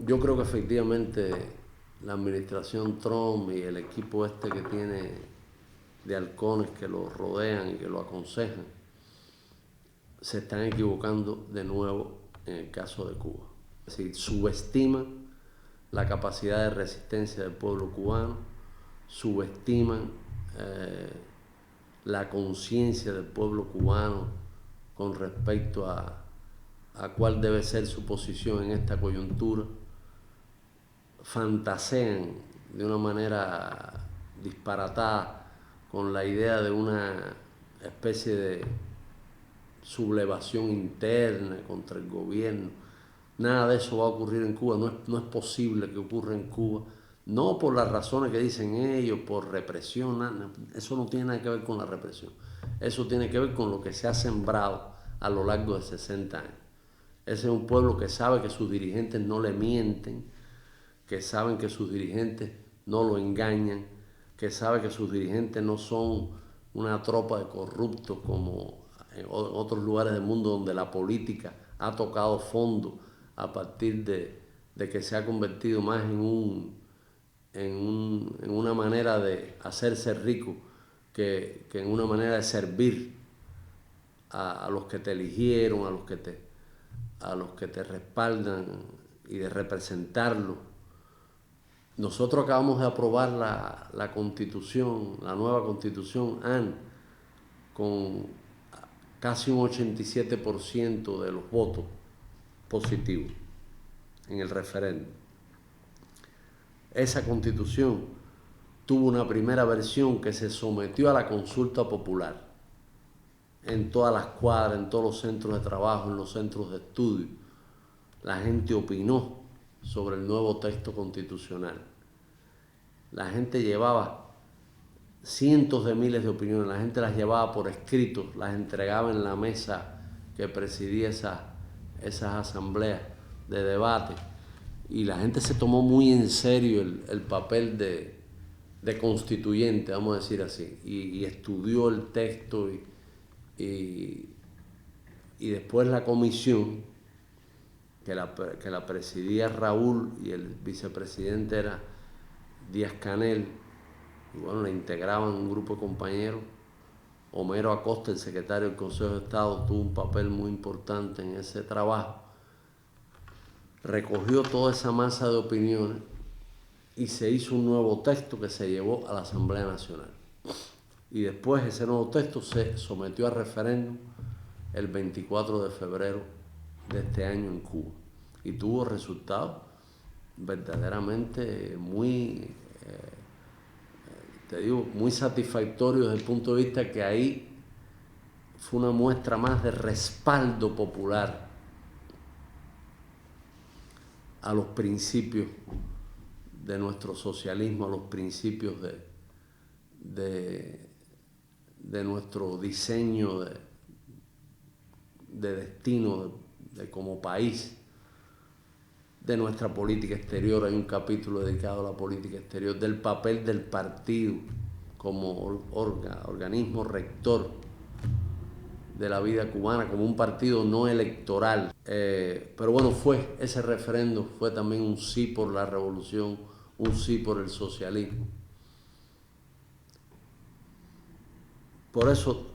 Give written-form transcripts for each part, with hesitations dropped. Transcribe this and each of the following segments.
Yo creo que efectivamente la administración Trump y el equipo este que tiene de halcones que lo rodean y que lo aconsejan, se están equivocando de nuevo en el caso de Cuba. Es decir, subestiman la capacidad de resistencia del pueblo cubano, subestiman la conciencia del pueblo cubano con respecto a cuál debe ser su posición en esta coyuntura, fantasean de una manera disparatada con la idea de una especie de sublevación interna contra el gobierno. Nada de eso va a ocurrir en Cuba, no es posible que ocurra en Cuba, no por las razones que dicen ellos, por represión, nada, eso no tiene nada que ver con la represión, eso tiene que ver con lo que se ha sembrado a lo largo de 60 años. Ese es un pueblo que sabe que sus dirigentes no le mienten, que saben que sus dirigentes no lo engañan, que sabe que sus dirigentes no son una tropa de corruptos como en otros lugares del mundo donde la política ha tocado fondo a partir de que se ha convertido más en una manera de hacerse rico que en una manera de servir a los que te eligieron, a los que te respaldan y de representarlo. Nosotros acabamos de aprobar la constitución, la nueva constitución AN, con casi un 87% de los votos positivos en el referéndum. Esa constitución tuvo una primera versión que se sometió a la consulta popular en todas las cuadras, en todos los centros de trabajo, en los centros de estudio. La gente opinó sobre el nuevo texto constitucional. La gente llevaba cientos de miles de opiniones, la gente las llevaba por escrito, las entregaba en la mesa que presidía esas asambleas de debate, y la gente se tomó muy en serio el papel de constituyente, vamos a decir así, y estudió el texto y después la comisión que la presidía Raúl y el vicepresidente era Díaz-Canel, y bueno, la integraban un grupo de compañeros. Homero Acosta, el secretario del Consejo de Estado, tuvo un papel muy importante en ese trabajo. Recogió toda esa masa de opiniones y se hizo un nuevo texto que se llevó a la Asamblea Nacional. Y después ese nuevo texto se sometió a referéndum el 24 de febrero de este año en Cuba. Y tuvo resultados verdaderamente muy satisfactorios desde el punto de vista que ahí fue una muestra más de respaldo popular a los principios de nuestro socialismo, a los principios de nuestro diseño de destino de como país, de nuestra política exterior. Hay un capítulo dedicado a la política exterior, del papel del partido como organismo rector de la vida cubana, como un partido no electoral. Pero bueno, ese referéndum fue también un sí por la revolución, un sí por el socialismo. Por eso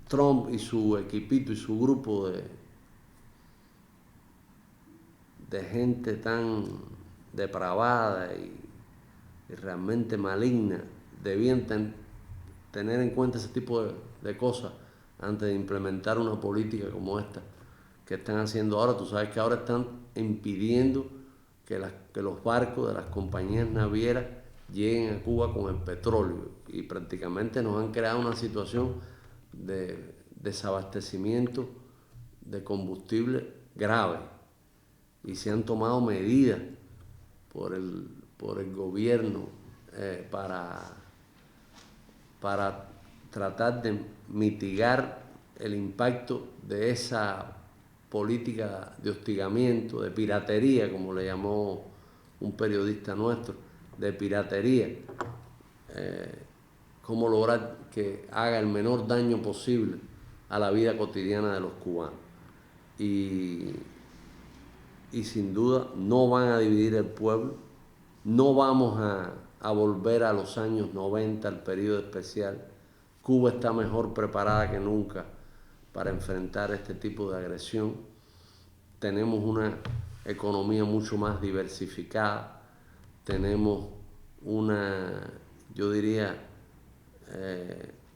Trump y su equipito y su grupo de gente tan depravada y realmente maligna debían tener en cuenta ese tipo de cosas antes de implementar una política como esta que están haciendo ahora. Tú sabes que ahora están impidiendo que los barcos de las compañías navieras lleguen a Cuba con el petróleo, y prácticamente nos han creado una situación de desabastecimiento de combustible grave, y se han tomado medidas por el gobierno para tratar de mitigar el impacto de esa política de hostigamiento, de piratería, como le llamó un periodista nuestro, de piratería. Cómo lograr que haga el menor daño posible a la vida cotidiana de los cubanos. Y y sin duda no van a dividir el pueblo. No vamos a volver a los años 90, al periodo especial. Cuba está mejor preparada que nunca para enfrentar este tipo de agresión. Tenemos una economía mucho más diversificada, tenemos yo diría,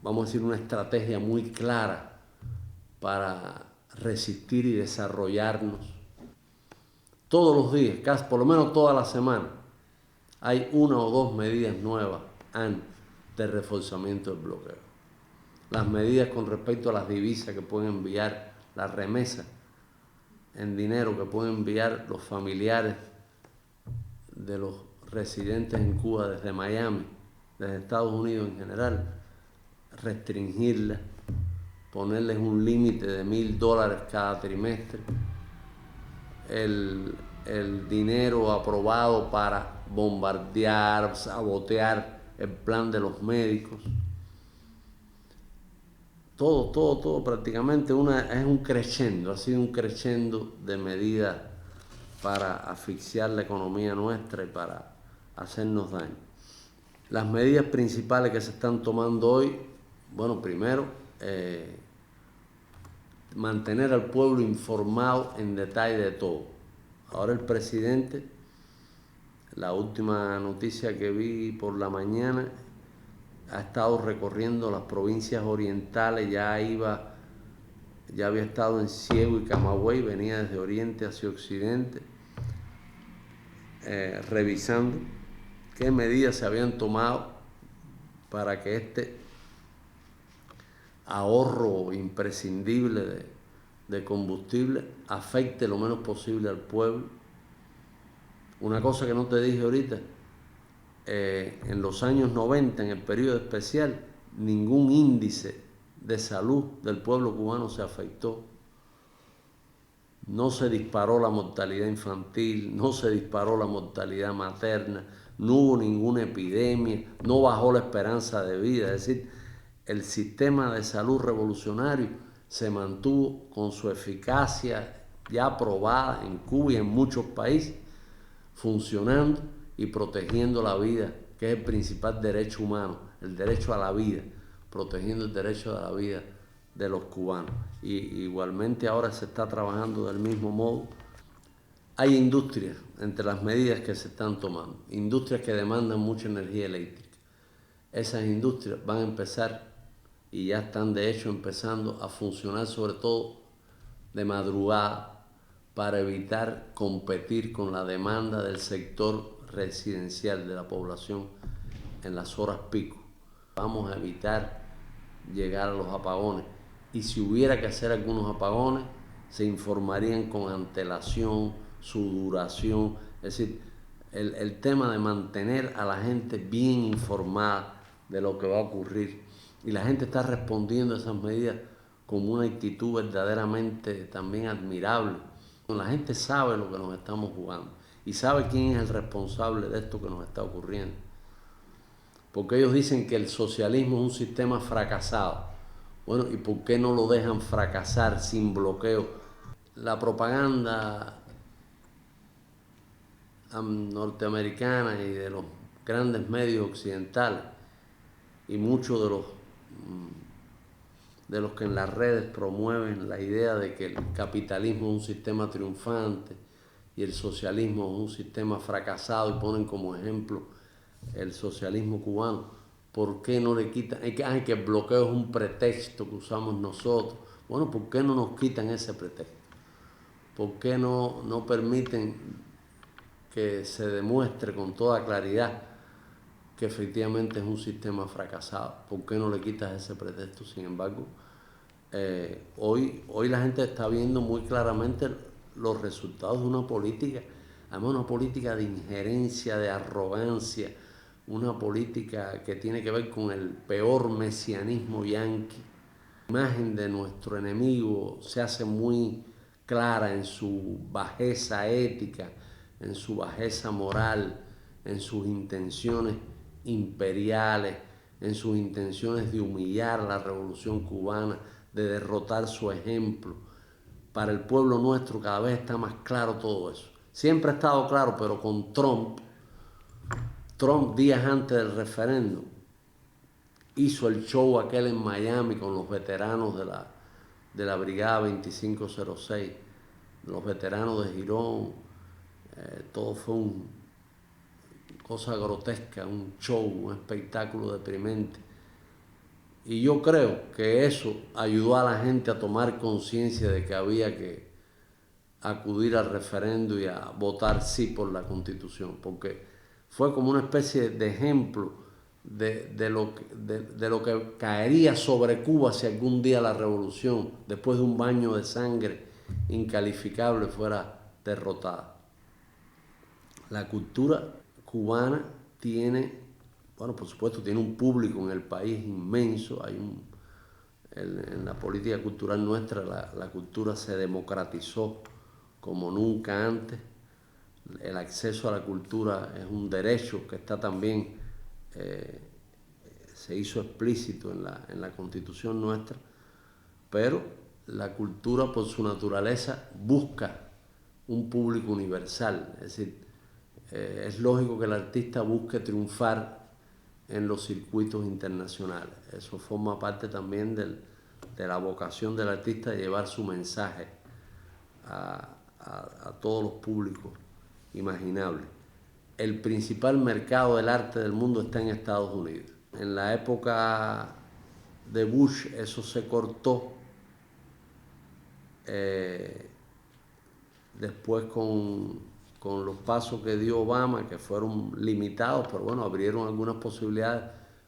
vamos a decir, una estrategia muy clara para resistir y desarrollarnos. Todos los días, casi por lo menos toda la semana, hay una o dos medidas nuevas de reforzamiento del bloqueo. Las medidas con respecto a las divisas que pueden enviar, las remesas en dinero que pueden enviar los familiares de los residentes en Cuba desde Miami, desde Estados Unidos en general, restringirlas, ponerles un límite de $1,000 cada trimestre, el dinero aprobado para bombardear, sabotear el plan de los médicos. Todo prácticamente es un crescendo, ha sido un crescendo de medidas para asfixiar la economía nuestra y para hacernos daño. Las medidas principales que se están tomando hoy, bueno, primero, mantener al pueblo informado en detalle de todo. Ahora el presidente, la última noticia que vi por la mañana, ha estado recorriendo las provincias orientales, ya había estado en Ciego y Camagüey, venía desde oriente hacia occidente, revisando qué medidas se habían tomado para que este ahorro imprescindible de combustible afecte lo menos posible al pueblo. Una cosa que no te dije ahorita, en los años 90, en el periodo especial, ningún índice de salud del pueblo cubano se afectó. No se disparó la mortalidad infantil, no se disparó la mortalidad materna, no hubo ninguna epidemia, no bajó la esperanza de vida. Es decir, el sistema de salud revolucionario se mantuvo con su eficacia ya probada en Cuba y en muchos países, funcionando y protegiendo la vida, que es el principal derecho humano, el derecho a la vida, protegiendo el derecho a la vida de los cubanos. Y igualmente ahora se está trabajando del mismo modo. Hay industrias entre las medidas que se están tomando, industrias que demandan mucha energía eléctrica. Esas industrias van a empezar, y ya están de hecho empezando a funcionar, sobre todo de madrugada, para evitar competir con la demanda del sector residencial de la población en las horas pico. Vamos a evitar llegar a los apagones, y si hubiera que hacer algunos apagones, se informarían con antelación, su duración. Es decir, el tema de mantener a la gente bien informada de lo que va a ocurrir, y la gente está respondiendo a esas medidas con una actitud verdaderamente también admirable. La gente sabe lo que nos estamos jugando y sabe quién es el responsable de esto que nos está ocurriendo. Porque ellos dicen que el socialismo es un sistema fracasado. Bueno, ¿y por qué no lo dejan fracasar sin bloqueo? La propaganda norteamericana y de los grandes medios occidentales y muchos de los que en las redes promueven la idea de que el capitalismo es un sistema triunfante y el socialismo es un sistema fracasado, y ponen como ejemplo el socialismo cubano. ¿Por qué no le quitan? Que el bloqueo es un pretexto que usamos nosotros. Bueno, ¿por qué no nos quitan ese pretexto? ¿Por qué no permiten que se demuestre con toda claridad que efectivamente es un sistema fracasado? ¿Por qué no le quitas ese pretexto? Sin embargo, hoy la gente está viendo muy claramente los resultados de una política, además una política de injerencia, de arrogancia, una política que tiene que ver con el peor mesianismo yanqui. La imagen de nuestro enemigo se hace muy clara en su bajeza ética, en su bajeza moral, en sus intenciones imperiales, en sus intenciones de humillar a la revolución cubana, de derrotar su ejemplo, para el pueblo nuestro cada vez está más claro todo eso. Siempre ha estado claro, pero con Trump días antes del referéndum, hizo el show aquel en Miami con los veteranos de la Brigada 2506, los veteranos de Girón. Todo fue una cosa grotesca, un show, un espectáculo deprimente. Y yo creo que eso ayudó a la gente a tomar conciencia de que había que acudir al referéndum y a votar sí por la Constitución, porque fue como una especie de ejemplo de lo que caería sobre Cuba si algún día la revolución, después de un baño de sangre incalificable, fuera derrotada. La cultura cubana tiene, bueno, por supuesto, tiene un público en el país inmenso. En la política cultural nuestra, la cultura se democratizó como nunca antes. El acceso a la cultura es un derecho que está también, se hizo explícito en la Constitución nuestra, pero la cultura por su naturaleza busca un público universal. Es decir, es lógico que el artista busque triunfar en los circuitos internacionales. Eso forma parte también de la vocación del artista de llevar su mensaje a todos los públicos imaginables. El principal mercado del arte del mundo está en Estados Unidos. En la época de Bush eso se cortó. Después con los pasos que dio Obama, que fueron limitados, pero bueno, abrieron algunas posibilidades,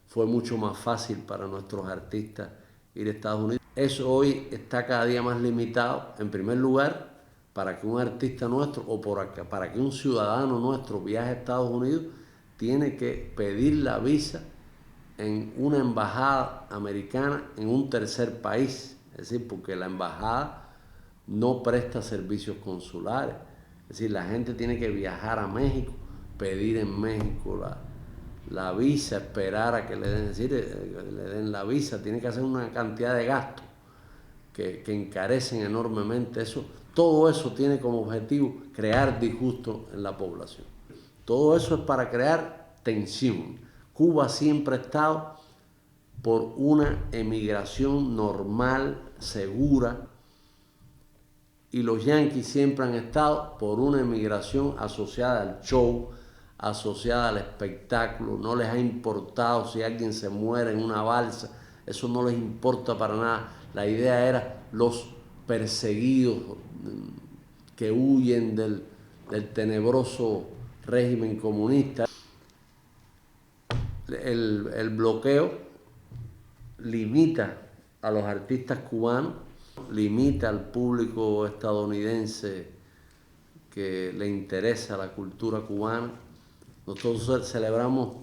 fue mucho más fácil para nuestros artistas ir a Estados Unidos. Eso hoy está cada día más limitado. En primer lugar, para que un artista nuestro o para que un ciudadano nuestro viaje a Estados Unidos, tiene que pedir la visa en una embajada americana en un tercer país. Es decir, porque la embajada no presta servicios consulares. Es decir, la gente tiene que viajar a México, pedir en México la visa, esperar a que le den, le den la visa. Tiene que hacer una cantidad de gastos que encarecen enormemente eso. Todo eso tiene como objetivo crear disgusto en la población. Todo eso es para crear tensión. Cuba siempre ha estado por una emigración normal, segura, y los yanquis siempre han estado por una emigración asociada al show, asociada al espectáculo. No les ha importado si alguien se muere en una balsa, eso no les importa para nada. La idea era los perseguidos que huyen del tenebroso régimen comunista. El bloqueo limita a los artistas cubanos, limita al público estadounidense que le interesa la cultura cubana. Nosotros celebramos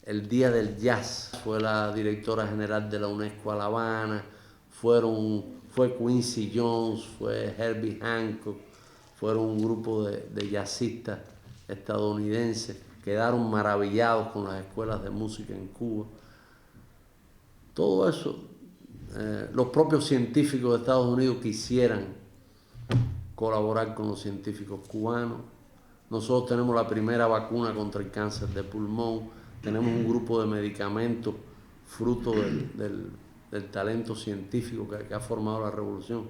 el Día del Jazz. Fue la directora general de la UNESCO a La Habana, fue Quincy Jones, fue Herbie Hancock, fueron un grupo de jazzistas estadounidenses. Quedaron maravillados con las escuelas de música en Cuba. Todo eso, los propios científicos de Estados Unidos quisieran colaborar con los científicos cubanos. Nosotros tenemos la primera vacuna contra el cáncer de pulmón, tenemos un grupo de medicamentos fruto del talento científico que ha formado la revolución,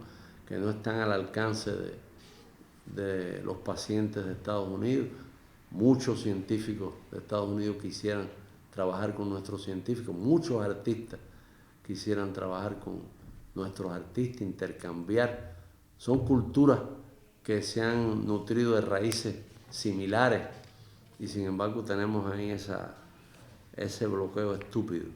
que no están al alcance de los pacientes de Estados Unidos. Muchos científicos de Estados Unidos quisieran trabajar con nuestros científicos, muchos artistas quisieran trabajar con nuestros artistas, intercambiar. Son culturas que se han nutrido de raíces similares y sin embargo tenemos ahí ese bloqueo estúpido.